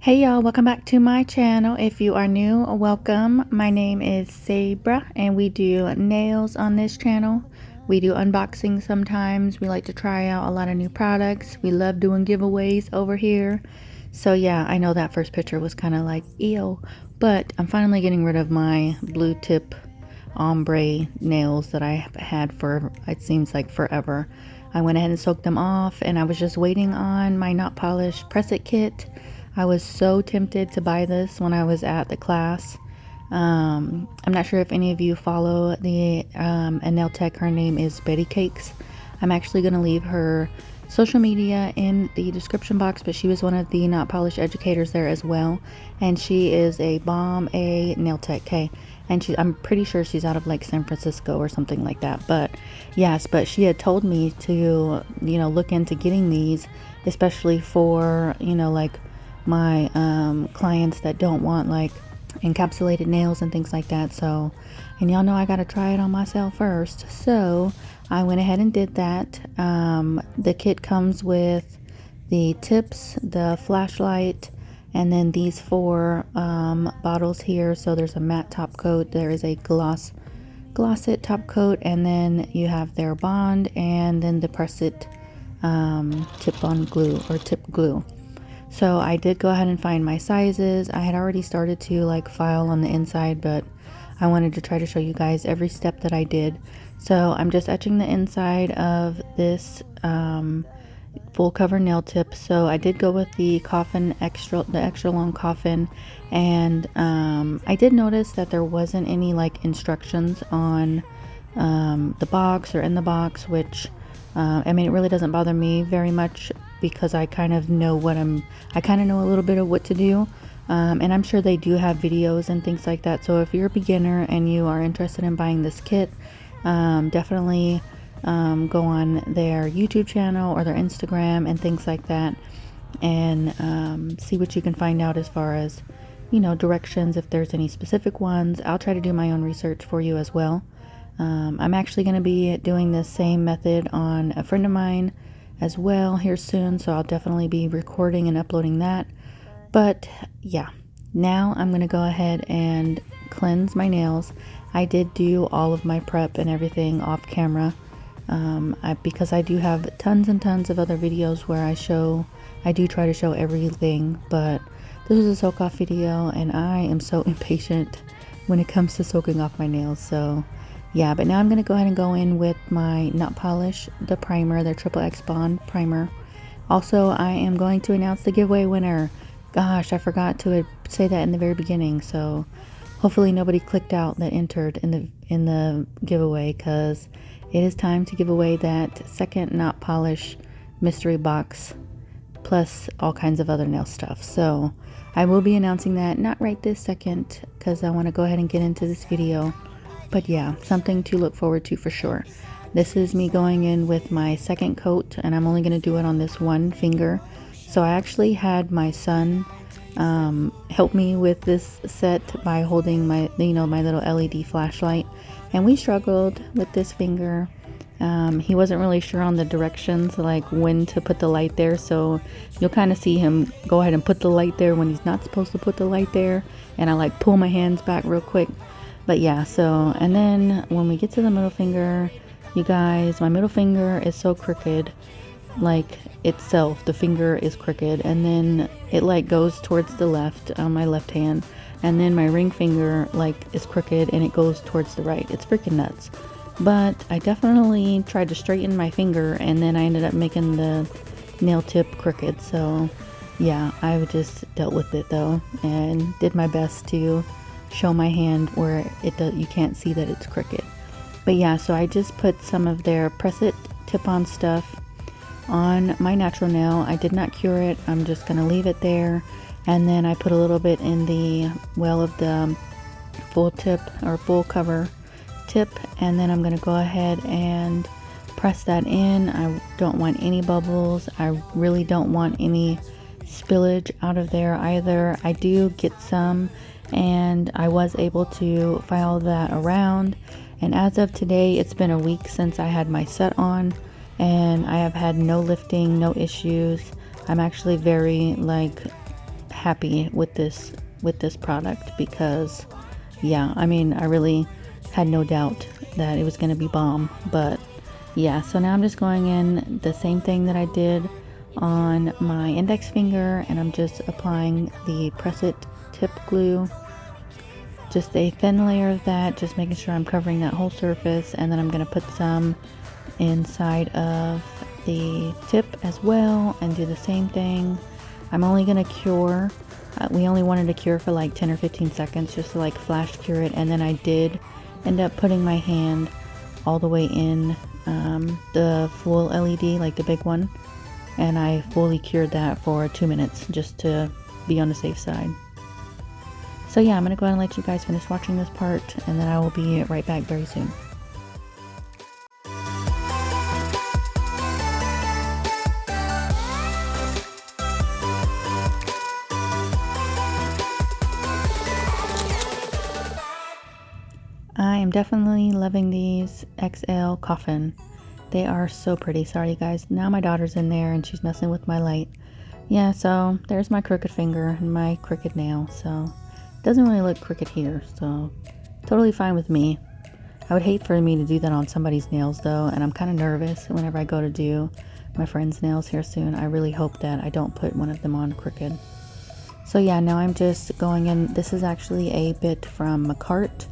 Hey y'all, welcome back to my channel. If you are new, welcome. My name is Sabre and we do nails on this channel. We do unboxing sometimes. We like to try out a lot of new products. We love doing giveaways over here. So yeah, I know that first picture was kind of like ew, but I'm finally getting rid of my blue tip ombre nails that I have had for, it seems like forever. I went ahead and soaked them off and I was just waiting on my not polished press it kit. I was so tempted to buy this when I was at the class. I'm not sure if any of you follow the a nail tech. Her name is BettyCakez. I'm actually going to leave her social media in the description box, but she was one of the not polished educators there as well, and she is a bomb a nail tech. Okay, and I'm pretty sure she's out of like San Francisco or something like that. But yes, but she had told me to look into getting these, especially for like my clients that don't want like encapsulated nails and things like that. So, and y'all know I gotta try it on myself first, so I went ahead and did that. The kit comes with the tips, the flashlight, and then these four bottles here. So there's a matte top coat, there is a gloss-it top coat, and then you have their bond, and then the press it tip on glue or tip glue. So I did go ahead and find my sizes. I had already started to like file on the inside, but I wanted to try to show you guys every step that I did. So I'm just etching the inside of this full cover nail tip. So I did go with the coffin the extra long coffin, and I did notice that there wasn't any like instructions on the box or in the box, which I mean, it really doesn't bother me very much because I kind of know I kind of know a little bit of what to do. And I'm sure they do have videos and things like that. So if you're a beginner and you are interested in buying this kit, definitely go on their YouTube channel or their Instagram and things like that, and see what you can find out as far as, directions, if there's any specific ones. I'll try to do my own research for you as well. I'm actually going to be doing the same method on a friend of mine as well here soon, so I'll definitely be recording and uploading that. But yeah, now I'm going to go ahead and cleanse my nails. I did do all of my prep and everything off camera, because I do have tons and tons of other videos where I do try to show everything, but this is a soak off video and I am so impatient when it comes to soaking off my nails. So yeah, but now I'm going to go ahead and go in with my Not Polish, the primer, the XXX Bond primer. Also, I am going to announce the giveaway winner. Gosh, I forgot to say that in the very beginning, so hopefully nobody clicked out that entered in the giveaway, because it is time to give away that second Not Polish mystery box, plus all kinds of other nail stuff. So I will be announcing that, not right this second, because I want to go ahead and get into this video. But yeah, something to look forward to for sure. This is me going in with my second coat, and I'm only going to do it on this one finger. So I actually had my son help me with this set by holding my my little LED flashlight, and we struggled with this finger. He wasn't really sure on the directions, like when to put the light there, so you'll kind of see him go ahead and put the light there when he's not supposed to put the light there, and I like pull my hands back real quick. But yeah, so, and then when we get to the middle finger, you guys, my middle finger is so crooked, like itself, the finger is crooked, and then it like goes towards the left on my left hand, and then my ring finger like is crooked and it goes towards the right. It's freaking nuts. But I definitely tried to straighten my finger, and then I ended up making the nail tip crooked. So yeah, I just dealt with it though, and did my best to show my hand where you can't see that it's crooked. But yeah, so I just put some of their press it tip-on stuff on my natural nail. I did not cure it, I'm just gonna leave it there, and then I put a little bit in the well of the full tip or full cover tip, and then I'm gonna go ahead and press that in. I don't want any bubbles, I really don't want any spillage out of there either. I do get some, and I was able to file that around, and as of today it's been a week since I had my set on, and I have had no lifting, no issues. I'm actually very like happy with this product, because yeah, I mean, I really had no doubt that it was going to be bomb. But yeah, so now I'm just going in the same thing that I did on my index finger, and I'm just applying the Press It tip glue, just a thin layer of that, just making sure I'm covering that whole surface. And then I'm going to put some inside of the tip as well and do the same thing. I'm only going to cure, we only wanted to cure for like 10 or 15 seconds just to like flash cure it. And then I did end up putting my hand all the way in the full LED, like the big one, and I fully cured that for 2 minutes just to be on the safe side. So yeah, I'm gonna go ahead and let you guys finish watching this part, and then I will be right back very soon. I am definitely loving these XL coffin. They are so pretty. Sorry guys, now my daughter's in there and she's messing with my light. Yeah, so there's my crooked finger and my crooked nail. So it doesn't really look crooked here, so totally fine with me. I would hate for me to do that on somebody's nails though, and I'm kind of nervous whenever I go to do my friend's nails here soon. I really hope that I don't put one of them on crooked. So yeah, now I'm just going in. This is actually a bit from Macart,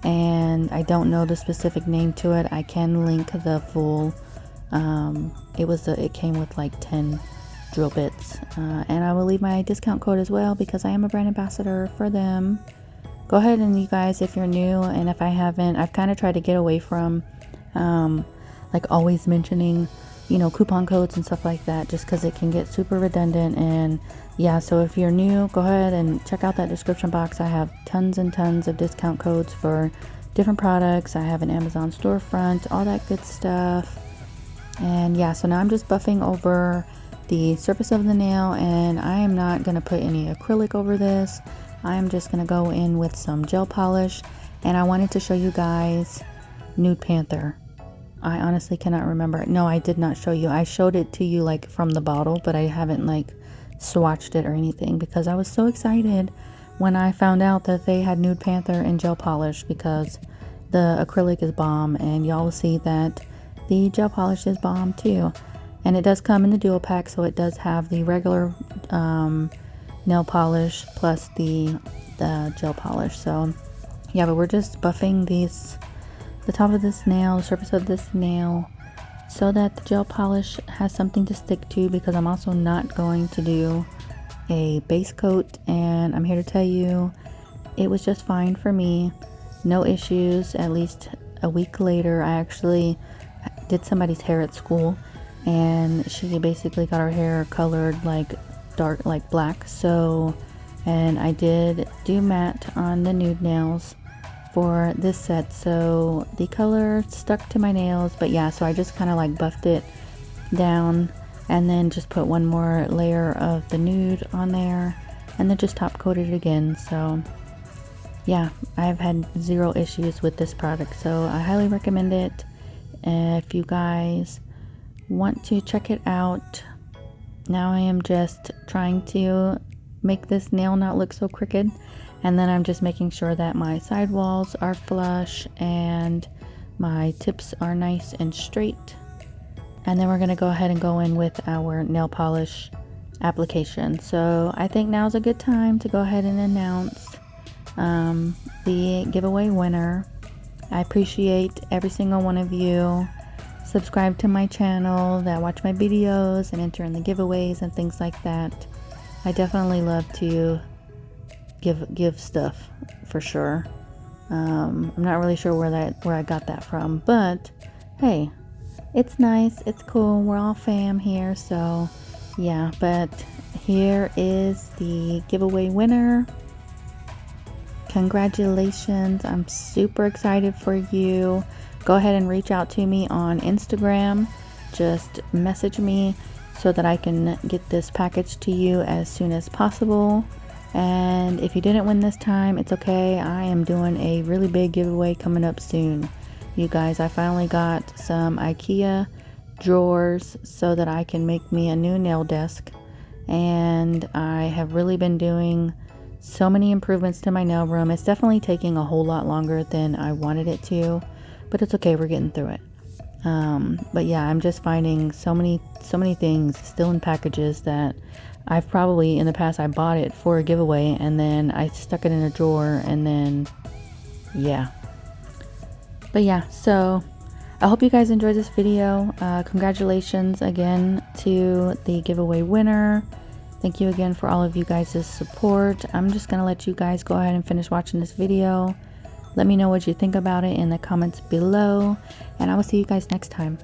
and I don't know the specific name to it. I can link the full, it came with like 10 drill bits, and I will leave my discount code as well because I am a brand ambassador for them. Go ahead, and you guys, if you're new, and if I haven't, I've kind of tried to get away from like always mentioning, you know, coupon codes and stuff like that, just because it can get super redundant. And yeah, so if you're new, go ahead and check out that description box. I have tons and tons of discount codes for different products. I have an Amazon storefront, all that good stuff. And yeah, so now I'm just buffing over the surface of the nail, and I am not going to put any acrylic over this. I'm just going to go in with some gel polish, and I wanted to show you guys Nude Panther. I honestly cannot remember. No, I did not show you. I showed it to you like from the bottle, but I haven't like swatched it or anything because I was so excited when I found out that they had Nude Panther and gel polish, because the acrylic is bomb, and y'all will see that the gel polish is bomb too. And it does come in the dual pack, so it does have the regular nail polish plus the gel polish. So yeah, but we're just buffing the top of this nail, the surface of this nail, so that the gel polish has something to stick to, because I'm also not going to do a base coat. And I'm here to tell you, it was just fine for me. No issues. At least a week later, I actually did somebody's hair at school, and she basically got her hair colored like dark, like black. So, and I did do matte on the nude nails for this set, so the color stuck to my nails. But yeah, so I just kind of like buffed it down, and then just put one more layer of the nude on there, and then just top coated it again. So yeah, I've had zero issues with this product, so I highly recommend it. If you guys want to check it out. Now I am just trying to make this nail not look so crooked, and then I'm just making sure that my side walls are flush and my tips are nice and straight. And then we're going to go ahead and go in with our nail polish application. So I think now's a good time to go ahead and announce the giveaway winner. I appreciate every single one of you. Subscribe to my channel that watch my videos and enter in the giveaways and things like that. I definitely love to give stuff for sure. I'm not really sure where I got that from, but hey, it's nice, it's cool, we're all fam here. So yeah, but here is the giveaway winner. Congratulations, I'm super excited for you. Go ahead and reach out to me on Instagram. Just message me so that I can get this package to you as soon as possible. And if you didn't win this time, it's okay. I am doing a really big giveaway coming up soon. You guys, I finally got some IKEA drawers so that I can make me a new nail desk. and I have really been doing so many improvements to my nail room. It's definitely taking a whole lot longer than I wanted it to, but it's okay, we're getting through it. But yeah, I'm just finding so many things still in packages that I've probably in the past, I bought it for a giveaway and then I stuck it in a drawer, and then yeah. But yeah, so I hope you guys enjoyed this video. Congratulations again to the giveaway winner. Thank you again for all of you guys' support. I'm just gonna let you guys go ahead and finish watching this video. Let me know what you think about it in the comments below, and I will see you guys next time.